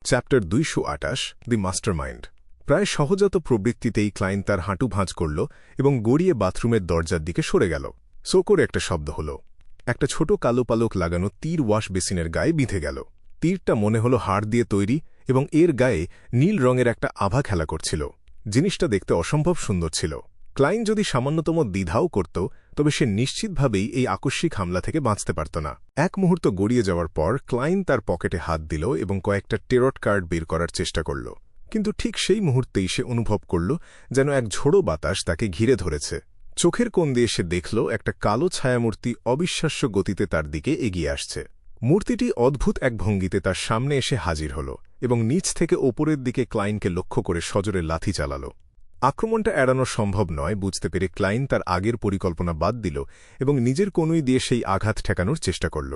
Chapter 228 দি mastermind. প্রায় সহজাত প্রবৃত্তিতেই ক্লাইন তার হাঁটু ভাঁজ করল এবং গড়িয়ে বাথরুমের দরজার দিকে সরে গেল। সো করে একটা শব্দ হল। একটা ছোট কালো পালক লাগানো তীর ওয়াশ বেসিনের গায়ে বিঁধে গেল। তীরটা মনে হলো হাড় দিয়ে তৈরি এবং এর গায়ে নীল রঙের একটা আভা খেলা করছিল। জিনিসটা দেখতে অসম্ভব সুন্দর ছিল। ক্লাইন যদি সামান্যতম দ্বিধাও করত, তবে সে নিশ্চিতভাবেই এই আকস্মিক হামলা থেকে বাঁচতে পারত না। এক মুহূর্ত গড়িয়ে যাওয়ার পর ক্লাইন তার পকেটে হাত দিল এবং কয়েকটা টেরট কার্ড বের করার চেষ্টা করল। কিন্তু ঠিক সেই মুহূর্তেই সে অনুভব করল যেন এক ঝোড়ো বাতাস তাকে ঘিরে ধরেছে। চোখের কোণ দিয়ে সে দেখল একটা কালো ছায়ামূর্তি অবিশ্বাস্য গতিতে তার দিকে এগিয়ে আসছে। মূর্তিটি অদ্ভুত এক ভঙ্গিতে তার সামনে এসে হাজির হল এবং নিচ থেকে ওপরের দিকে ক্লাইনকে লক্ষ্য করে সজোরে লাথি চালাল। আক্রমণটা এড়ানো সম্ভব নয় বুঝতে পেরে ক্লাইন তার আগের পরিকল্পনা বাদ দিল এবং নিজের কনুই দিয়ে সেই আঘাত ঠেকানোর চেষ্টা করল।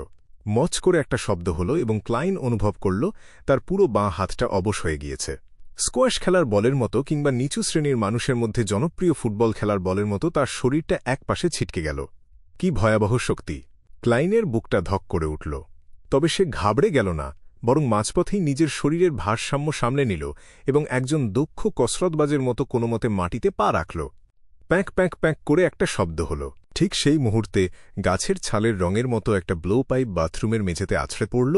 মচ করে একটা শব্দ হল এবং ক্লাইন অনুভব করল তার পুরো বাঁ হাতটা অবশ হয়ে গিয়েছে। স্কোয়াশ খেলার বলের মতো কিংবা নিচু শ্রেণীর মানুষের মধ্যে জনপ্রিয় ফুটবল খেলার বলের মতো তার শরীরটা একপাশে ছিটকে গেল। কি ভয়াবহ শক্তি! ক্লাইনের বুকটা ধক করে উঠল। তবে সে ঘাবড়ে গেল না, বরং মাঝপথেই নিজের শরীরের ভারসাম্য সামলে নিল এবং একজন দক্ষ কসরতবাজের মতো কোনোমতে মাটিতে পা রাখল। প্যাঁক প্যাঁক প্যাঁক করে একটা শব্দ হল। ঠিক সেই মুহূর্তে গাছের ছালের রঙের মতো একটা ব্লো পাইপ বাথরুমের মেঝেতে আছড়ে পড়ল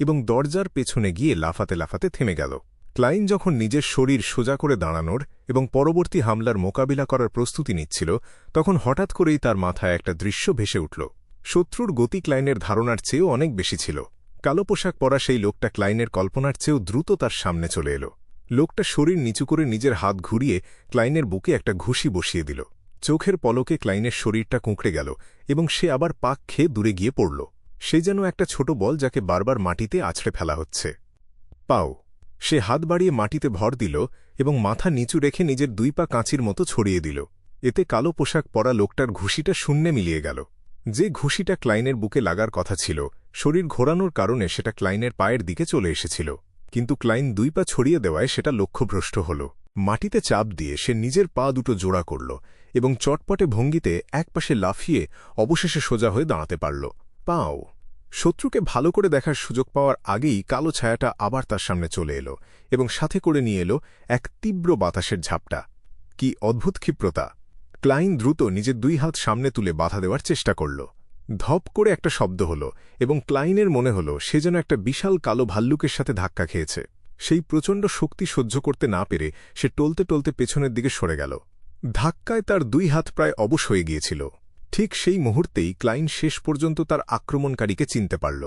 এবং দরজার পেছনে গিয়ে লাফাতে লাফাতে থেমে গেল। ক্লাইন যখন নিজের শরীর সোজা করে দাঁড়ানোর এবং পরবর্তী হামলার মোকাবিলা করার প্রস্তুতি নিচ্ছিল, তখন হঠাৎ করেই তার মাথায় একটা দৃশ্য ভেসে উঠল। শত্রুর গতি ক্লাইনের ধারণার চেয়েও অনেক বেশি ছিল। কালো পোশাক পরা সেই লোকটা ক্লাইনের কল্পনার চেয়েও দ্রুত তার সামনে চলে এলো। লোকটা শরীর নিচু করে নিজের হাত ঘুরিয়ে ক্লাইনের বুকে একটা ঘুষি বসিয়ে দিল। চোখের পলকে ক্লাইনের শরীরটা কুঁকড়ে গেল এবং সে আবার পাক খেয়ে দূরে গিয়ে পড়ল। সে যেন একটা ছোট বল যাকে বারবার মাটিতে আছড়ে ফেলা হচ্ছে। পাও! সে হাত বাড়িয়ে মাটিতে ভর দিল এবং মাথা নিচু রেখে নিজের দুই পা কাঁচির মতো ছড়িয়ে দিল। এতে কালো পোশাক পরা লোকটার ঘুষিটা শূন্যে মিলিয়ে গেল। যে ঘুষিটা ক্লাইনের বুকে লাগার কথা ছিল, শরীর ঘোরানোর কারণে সেটা ক্লাইনের পায়ের দিকে চলে এসেছিল। কিন্তু ক্লাইন দুই পা ছড়িয়ে দেওয়ায় সেটা লক্ষ্যভ্রষ্ট হল। মাটিতে চাপ দিয়ে সে নিজের পা দুটো জোড়া করল এবং চটপটে ভঙ্গিতে একপাশে লাফিয়ে অবশেষে সোজা হয়ে দাঁড়াতে পারল। পাও! শত্রুকে ভালো করে দেখার সুযোগ পাওয়ার আগেই কালো ছায়াটা আবার তার সামনে চলে এলো এবং সাথে করে নিয়ে এলো এক তীব্র বাতাসের ঝাপটা। কি অদ্ভুত ক্ষিপ্রতা! ক্লাইন দ্রুত নিজের দুই হাত সামনে তুলে বাধা দেওয়ার চেষ্টা করল। ধপ করে একটা শব্দ হল এবং ক্লাইনের মনে হল সে যেন একটা বিশাল কালো ভাল্লুকের সাথে ধাক্কা খেয়েছে। সেই প্রচণ্ড শক্তি সহ্য করতে না পেরে সে টলতে টলতে পেছনের দিকে সরে গেল। ধাক্কায় তার দুই হাত প্রায় অবশ হয়ে গিয়েছিল। ঠিক সেই মুহূর্তেই ক্লাইন শেষ পর্যন্ত তার আক্রমণকারীকে চিনতে পারল।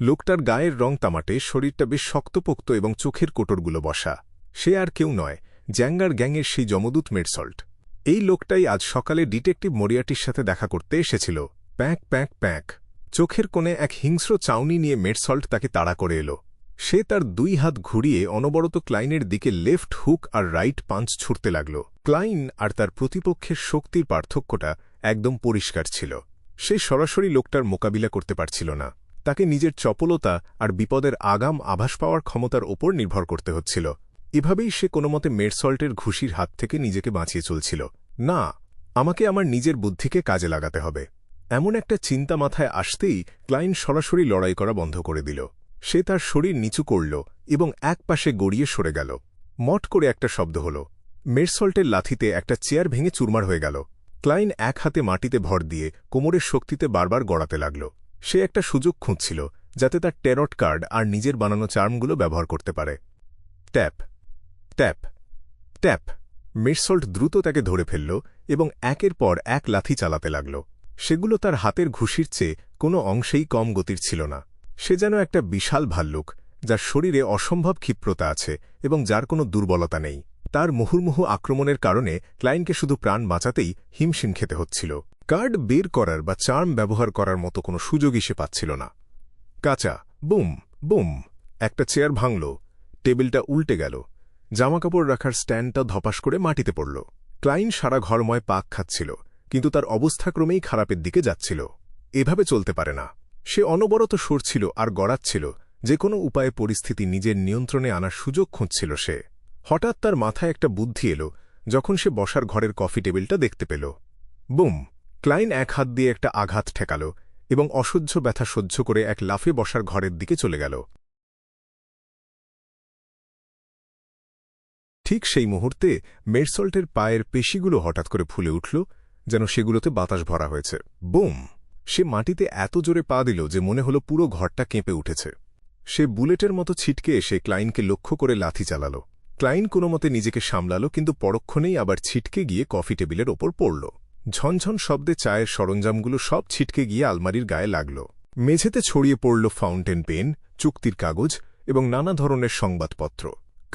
লোকটার গায়ের রং তামাটে, শরীরটা বেশ শক্তপোক্ত এবং চোখের কোটরগুলো বসা। সে আর কেউ নয়, জ্যাঙ্গার গ্যাংয়ের সেই যমদূত মেডসল্ট। এই লোকটাই আজ সকালে ডিটেকটিভ মরিয়ার্টির সাথে দেখা করতে এসেছিল। প্যাঁক প্যাঁক প্যাঁক! চোখের কোণে এক হিংস্র চাউনি নিয়ে মেডসল্ট তাকে তাড়া করে এলো। সে তার দুই হাত ঘুরিয়ে অনবরত ক্লাইনের দিকে লেফট হুক আর রাইট পাঞ্চ ছুড়তে লাগল। ক্লাইন আর তার প্রতিপক্ষের শক্তির পার্থক্যটা একদম পরিষ্কার ছিল। সে সরাসরি লোকটার মোকাবিলা করতে পারছিল না। তাকে নিজের চপলতা আর বিপদের আগাম আভাস পাওয়ার ক্ষমতার ওপর নির্ভর করতে হচ্ছিল। এভাবেই সে কোনোমতে মেডসল্টের ঘুষির হাত থেকে নিজেকে বাঁচিয়ে চলছিল। না, আমাকে আমার নিজের বুদ্ধিকে কাজে লাগাতে হবে। এমন একটা চিন্তা মাথায় আসতেই ক্লাইন সরাসরি লড়াই করা বন্ধ করে দিল। সে তার শরীর নিচু করল এবং একপাশে গড়িয়ে সরে গেল। মট করে একটা শব্দ হল। মেডসল্টের লাথিতে একটা চেয়ার ভেঙে চুরমার হয়ে গেল। ক্লাইন এক হাতে মাটিতে ভর দিয়ে কোমরের শক্তিতে বারবার গড়াতে লাগল। সে একটা সুযোগ খুঁজছিল যাতে তার টেরট কার্ড আর নিজের বানানো চার্মগুলো ব্যবহার করতে পারে। Tap tap tap! মেডসল্ট দ্রুত তাকে ধরে ফেলল এবং একের পর এক লাথি চালাতে লাগল। সেগুলো তার হাতের ঘুষির চেয়ে কোনো অংশেই কম গতির ছিল না। সে যেন একটা বিশাল ভাল্লুক, যার শরীরে অসম্ভব ক্ষিপ্রতা আছে এবং যার কোনো দুর্বলতা নেই। তার মুহুর্মুহু আক্রমণের কারণে ক্লাইনকে শুধু প্রাণ বাঁচাতেই হিমশিম খেতে হচ্ছিল। কার্ড বের করার বা চার্ম ব্যবহার করার মতো কোনো সুযোগই সে পাচ্ছিল না। কাঁচা! Boom boom! একটা চেয়ার ভাঙল। টেবিলটা উল্টে গেল। জামাকাপড় রাখার স্ট্যান্ডটা ধপাস করে মাটিতে পড়ল। ক্লাইন সারা ঘরময় পাক খাচ্ছিল, কিন্তু তার অবস্থা ক্রমেই খারাপের দিকে যাচ্ছিল। এভাবে চলতে পারে না। সে অনবরত সরছিল আর গড়াচ্ছিল, যে কোনো উপায়ে পরিস্থিতি নিজের নিয়ন্ত্রণে আনার সুযোগ খুঁজছিল সে। হঠাৎ তার মাথায় একটা বুদ্ধি এলো যখন সে বসার ঘরের কফি টেবিলটা দেখতে পেল। বুম! ক্লাইন এক হাত দিয়ে একটা আঘাত ঠেকাল এবং অসহ্য ব্যথা সহ্য করে এক লাফে বসার ঘরের দিকে চলে গেল। ঠিক সেই মুহূর্তে মেরসল্টের পায়ের পেশিগুলো হঠাৎ করে ফুলে উঠল, যেন সেগুলোতে বাতাস ভরা হয়েছে। বুম! সে মাটিতে এত জোরে পা দিল যে মনে হল পুরো ঘরটা কেঁপে উঠেছে। সে বুলেটের মতো ছিটকে এসে ক্লাইনকে লক্ষ্য করে লাথি চালাল। ক্লাইন কোনোমতে নিজেকে সামলাল, কিন্তু পরক্ষণেই আবার ছিটকে গিয়ে কফি টেবিলের ওপর পড়ল। ঝনঝন শব্দে চায়ের সরঞ্জামগুলো সব ছিটকে গিয়ে আলমারির গায়ে লাগল। মেঝেতে ছড়িয়ে পড়ল ফাউন্টেন পেন, চুক্তির কাগজ এবং নানা ধরনের সংবাদপত্র।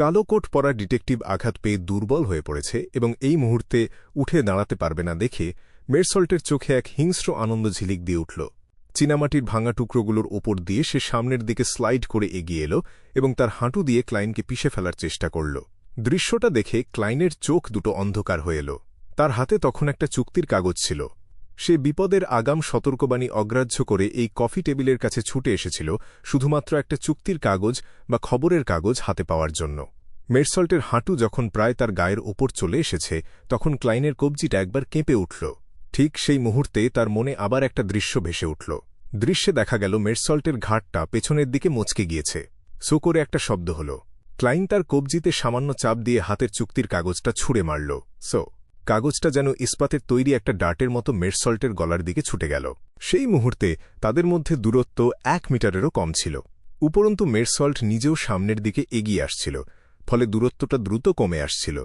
কালো কোট পরা ডিটেকটিভ আঘাত পেয়ে দুর্বল হয়ে পড়েছে এবং এই মুহূর্তে উঠে দাঁড়াতে পারবে না দেখে মেরসল্টের চোখে এক হিংস্র আনন্দ ঝিলিক দিয়ে উঠল। চীনামাটির ভাঙা টুকরোগুলোর ওপর দিয়ে সে সামনের দিকে স্লাইড করে এগিয়ে এল এবং তার হাঁটু দিয়ে ক্লাইনকে পিষে ফেলার চেষ্টা করল। দৃশ্যটা দেখে ক্লাইনের চোখ দুটো অন্ধকার হয়ে এল। তার হাতে তখন একটা চুক্তির কাগজ ছিল। সে বিপদের আগাম সতর্কবাণী অগ্রাহ্য করে এই কফি টেবিলের কাছে ছুটে এসেছিল শুধুমাত্র একটা চুক্তির কাগজ বা খবরের কাগজ হাতে পাওয়ার জন্য। মেরসল্টের হাঁটু যখন প্রায় তার গায়ের ওপর চলে এসেছে, তখন ক্লাইনের কবজিটা একবার কেঁপে উঠল। ঠিক সেই মুহূর্তে তার মনে আবার একটা দৃশ্য ভেসে উঠল। দৃশ্যে দেখা গেল মেরসল্টের ঘাটটা পেছনের দিকে মচকে গিয়েছে। সো করে একটা শব্দ হল। ক্লাইন তার কবজিতে সামান্য চাপ দিয়ে হাতের চুক্তির কাগজটা ছুঁড়ে মারল। কাগজটা যেন ইস্পাতের তৈরি একটা ডার্টের মতো মেরসল্টের গলার দিকে ছুটে গেল। সেই মুহূর্তে তাদের মধ্যে দূরত্ব 1 মিটারেরও কম ছিল। উপরন্তু মেরসল্ট নিজেও সামনের দিকে এগিয়ে আসছিল, ফলে দূরত্বটা দ্রুত কমে আসছিল।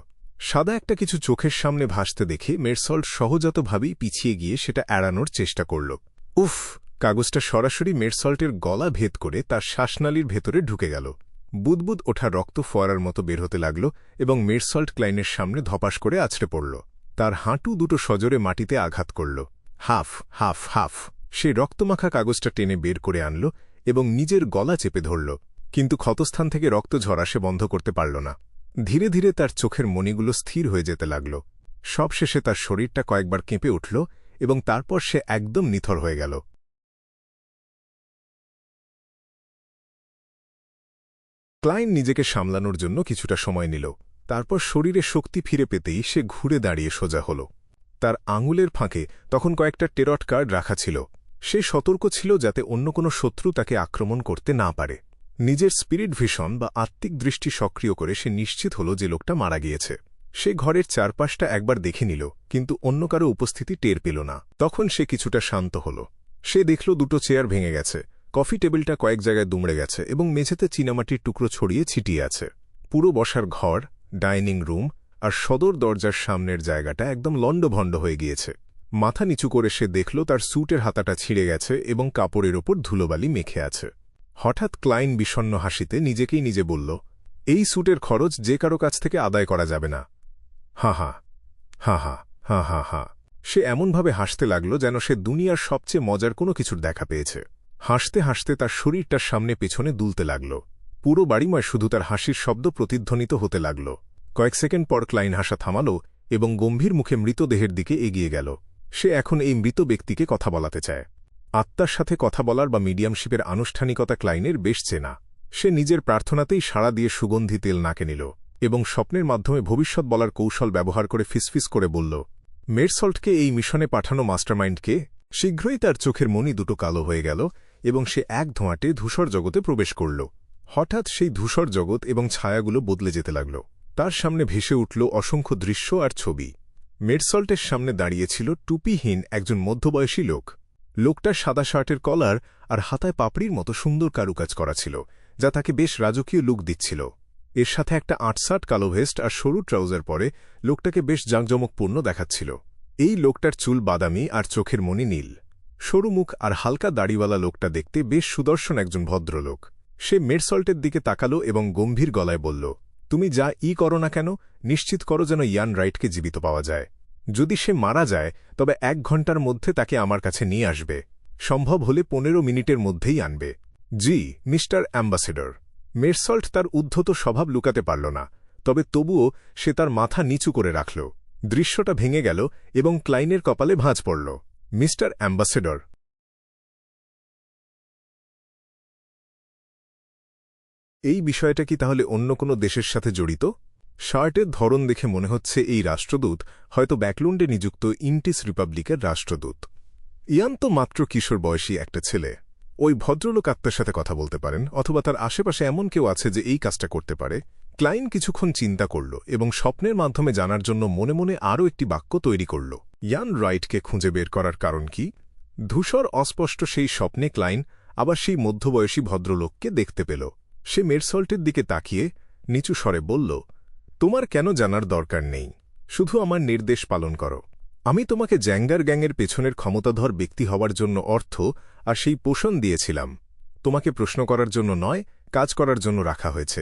সাদা একটা কিছু চোখের সামনে ভাসতে দেখে মেরসল্ট সহজাতভাবেই পিছিয়ে গিয়ে সেটা এড়ানোর চেষ্টা করল। উফ! কাগজটা সরাসরি মেরসল্টের গলা ভেদ করে তার শ্বাসনালীর ভেতরে ঢুকে গেল। বুদবুদ ওঠা রক্ত ফোয়ারার মতো বের হতে লাগল এবং মেরসল্ট ক্লাইনের সামনে ধপাস করে আছড়ে পড়ল। তার হাঁটু দুটো সজোরে মাটিতে আঘাত করল। হাফ হাফ হাফ! সে রক্তমাখা কাগজটা টেনে বের করে আনল এবং নিজের গলা চেপে ধরল, কিন্তু ক্ষতস্থান থেকে রক্ত ঝরা সে বন্ধ করতে পারল না। ধীরে ধীরে তার চোখের মণিগুলো স্থির হয়ে যেতে লাগল। সবশেষে তার শরীরটা কয়েকবার কেঁপে উঠল এবং তারপর সে একদম নিথর হয়ে গেল। ক্লাইন নিজেকে সামলানোর জন্য কিছুটা সময় নিল। তারপর শরীরে শক্তি ফিরে পেতেই সে ঘুরে দাঁড়িয়ে সোজা হল। তার আঙুলের ফাঁকে তখন কয়েকটা টেরট কার্ড রাখা ছিল। সে সতর্ক ছিল যাতে অন্য কোনো শত্রু তাকে আক্রমণ করতে না পারে। নিজের স্পিরিট ভিশন বা আত্মিক দৃষ্টি সক্রিয় করে সে নিশ্চিত হল যে লোকটা মারা গিয়েছে। সে ঘরের চারপাশটা একবার দেখে নিল, কিন্তু অন্য কারো উপস্থিতি টের পেল না। তখন সে কিছুটা শান্ত হল। সে দেখল দুটো চেয়ার ভেঙে গেছে, কফি টেবিলটা কয়েক জায়গায় দুমড়ে গেছে এবং মেঝেতে চীনামাটির টুকরো ছড়িয়ে ছিটিয়ে আছে। পুরো বসার ঘর, ডাইনিং রুম আর সদর দরজার সামনের জায়গাটা একদম লণ্ডভণ্ড হয়ে গিয়েছে। মাথা নিচু করে সে দেখল তার স্যুটের হাতাটা ছিঁড়ে গেছে এবং কাপড়ের ওপর ধুলোবালি মেখে আছে। হঠাৎ ক্লাইন বিষণ্ণ হাসিতে নিজেকেই নিজে বলল, এই স্যুটের খরচ যে কারো কাছ থেকে আদায় করা যাবে না। হাঁ হাঁ হাঁ হাঁ হাঁ হাঁ হাঁ! সে এমনভাবে হাসতে লাগল যেন সে দুনিয়ার সবচেয়ে মজার কোনো কিছুর দেখা পেয়েছে। হাসতে হাসতে তার শরীরটার সামনে পেছনে দুলতে লাগল। পুরো বাড়িময় শুধু তার হাসির শব্দ প্রতিধ্বনিত হতে লাগল। কয়েক সেকেন্ড পর ক্লাইন হাসা থামাল এবং গম্ভীর মুখে মৃতদেহের দিকে এগিয়ে গেল। সে এখন এই মৃত ব্যক্তিকে কথা বলাতে চায়। আত্মার সাথে কথা বলার বা মিডিয়ামশিপের আনুষ্ঠানিকতা ক্লাইনের বেশ চেনা। সে নিজের প্রার্থনাতেই সাড়া দিয়ে সুগন্ধি তেল নাকে নিল এবং স্বপ্নের মাধ্যমে ভবিষ্যৎ বলার কৌশল ব্যবহার করে ফিসফিস করে বলল, মেরসল্টকে এই মিশনে পাঠানো মাস্টারমাইন্ডকে। শীঘ্রই তার চোখের মণি দুটো কালো হয়ে গেল এবং সে এক ধোঁয়াটে ধূসর জগতে প্রবেশ করল। হঠাৎ সেই ধূসর জগৎ এবং ছায়াগুলো বদলে যেতে লাগল। তার সামনে ভেসে উঠল অসংখ্য দৃশ্য আর ছবি। মেরসল্টের সামনে দাঁড়িয়েছিল টুপিহীন একজন মধ্যবয়সী লোক। লোকটার সাদা শার্টের কলার আর হাতায় পাপড়ির মতো সুন্দর কারুকাজ করা ছিল, যা তাকে বেশ রাজকীয় লুক দিচ্ছিল। এর সাথে একটা আটসাট কালো ভেস্ট আর সরু ট্রাউজার পরে লোকটাকে বেশ জাঁকজমকপূর্ণ দেখাচ্ছিল। এই লোকটার চুল বাদামি আর চোখের মণি নীল। সরু মুখ আর হালকা দাড়িওয়ালা লোকটা দেখতে বেশ সুদর্শন একজন ভদ্রলোক। সে মেরসল্টের দিকে তাকালো এবং গম্ভীর গলায় বলল, তুমি যা করো না কেন, নিশ্চিত করো যেন ইয়ান রাইটকে জীবিত পাওয়া যায়। যদি সে মারা যায় তবে 1 ঘণ্টার মধ্যে তাকে আমার কাছে নিয়ে আসবে। সম্ভব হলে 15 মিনিটের মধ্যেই আনবে। জি, মিস্টার অ্যাম্বাসেডর। মেরসল্ট তার উদ্ধত স্বভাব লুকাতে পারল না, তবে তবুও সে তার মাথা নিচু করে রাখল। দৃশ্যটা ভেঙে গেল এবং ক্লাইনের কপালে ভাঁজ পড়ল। Mister ambassador. এই বিষয়টা কি তাহলে অন্য কোনো দেশের সাথে জড়িত? শার্টের ধরন দেখে মনে হচ্ছে এই রাষ্ট্রদূত হয়তো ব্যাকলুন্ডে নিযুক্ত ইন্টিস রিপাবলিকের রাষ্ট্রদূত। ইয়ান তো মাত্র কিশোর বয়সী একটা ছেলে। ওই ভদ্রলোক আত্মার সাথে কথা বলতে পারেন, অথবা তার আশেপাশে এমন কেউ আছে যে এই কাজটা করতে পারে। ক্লাইন কিছুক্ষণ চিন্তা করল এবং স্বপ্নের মাধ্যমে জানার জন্য মনে মনে আরও একটি বাক্য তৈরি করল। ইয়ান রাইটকে খুঁজে বের করার কারণ কি? ধূসর অস্পষ্ট সেই স্বপ্নে ক্লাইন আবার সেই মধ্যবয়সী ভদ্রলোককে দেখতে পেল। সে মেরসল্টের দিকে তাকিয়ে নিচু স্বরে বলল, তোমার কেন জানার দরকার নেই, শুধু আমার নির্দেশ পালন করো। আমি তোমাকে জ্যাঙ্গার গ্যাংয়ের পেছনের ক্ষমতাধর ব্যক্তি হওয়ার জন্য অর্থ আর সেই পোষণ দিয়েছিলাম। তোমাকে প্রশ্ন করার জন্য নয়, কাজ করার জন্য রাখা হয়েছে।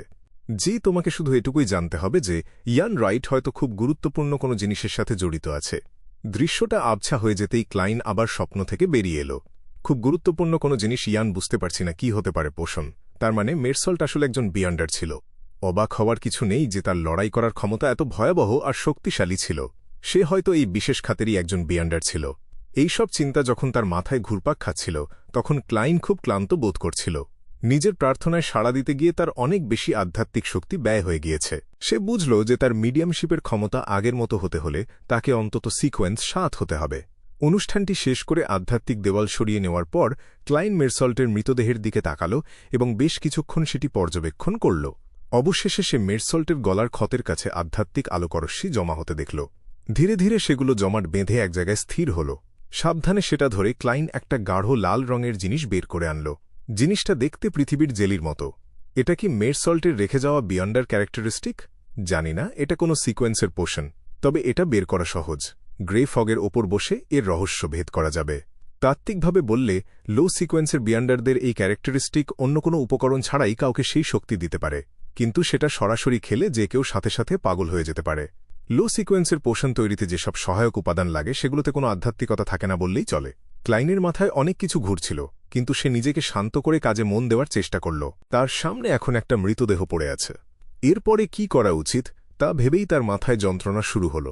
তোমাকে শুধু এটুকুই জানতে হবে যে ইয়ান রাইট হয়তো খুব গুরুত্বপূর্ণ কোনো জিনিসের সাথে জড়িত আছে। দৃশ্যটা আবছা হয়ে যেতেই ক্লাইন আবার স্বপ্ন থেকে বেরিয়ে এলো। খুব গুরুত্বপূর্ণ কোনো জিনিস? ইয়ান বুঝতে পারছি না কি হতে পারে পোষণ। তার মানে মেরসল্ট আসলে একজন বিয়ান্ডার ছিল। অবাক হওয়ার কিছু নেই যে তার লড়াই করার ক্ষমতা এত ভয়াবহ আর শক্তিশালী ছিল। সে হয়তো এই বিশেষ খাতেরই একজন বিয়ান্ডার ছিল। এইসব চিন্তা যখন তার মাথায় ঘুরপাক খাচ্ছিল, তখন ক্লাইন খুব ক্লান্ত বোধ করছিল। নিজের প্রার্থনায় সাড়া দিতে গিয়ে তার অনেক বেশি আধ্যাত্মিক শক্তি ব্যয় হয়ে গিয়েছে। সে বুঝল যে তার মিডিয়ামশিপের ক্ষমতা আগের মতো হতে হলে তাকে অন্তত সিকোয়েন্স 7 হতে হবে। অনুষ্ঠানটি শেষ করে আধ্যাত্মিক দেওয়াল সরিয়ে নেওয়ার পর ক্লাইন মেরসল্টের মৃতদেহের দিকে তাকাল এবং বেশ কিছুক্ষণ সেটি পর্যবেক্ষণ করল। অবশেষে সে মেরসল্টের গলার ক্ষতের কাছে আধ্যাত্মিক আলোকরশ্মি জমা হতে দেখল। ধীরে ধীরে সেগুলো জমাট বেঁধে এক জায়গায় স্থির হল। সাবধানে সেটা ধরে ক্লাইন একটা গাঢ় লাল রঙের জিনিস বের করে আনল। জিনিসটা দেখতে পৃথিবীর জেলির মতো। এটা কি মেরসল্টের রেখে যাওয়া বিয়ন্ডার ক্যারেক্টারিস্টিক? জানি না, এটা কোনো সিকোয়েন্সের পোষণ। তবে এটা বের করা সহজ। গ্রে ফগের ওপর বসে এর রহস্য ভেদ করা যাবে। তাত্ত্বিকভাবে বললে লো সিকোয়েন্সের বিয়ন্ডারদের এই ক্যারেক্টারিস্টিক অন্য কোনো উপকরণ ছাড়াই কাউকে সেই শক্তি দিতে পারে, কিন্তু সেটা সরাসরি খেলে যে কেউ সাথে সাথে পাগল হয়ে যেতে পারে। লো সিকোয়েন্সের পোষণ তৈরিতে যেসব সহায়ক উপাদান লাগে সেগুলোতে কোনো আধ্যাত্মিকতা থাকে না বললেই চলে। ক্লাইনের মাথায় অনেক কিছু ঘুরছিল, কিন্তু সে নিজেকে শান্ত করে কাজে মন দেওয়ার চেষ্টা করল। তার সামনে এখন একটা মৃতদেহ পড়ে আছে। এরপরে কি করা উচিত তা ভেবেই তার মাথায় যন্ত্রণা শুরু হল।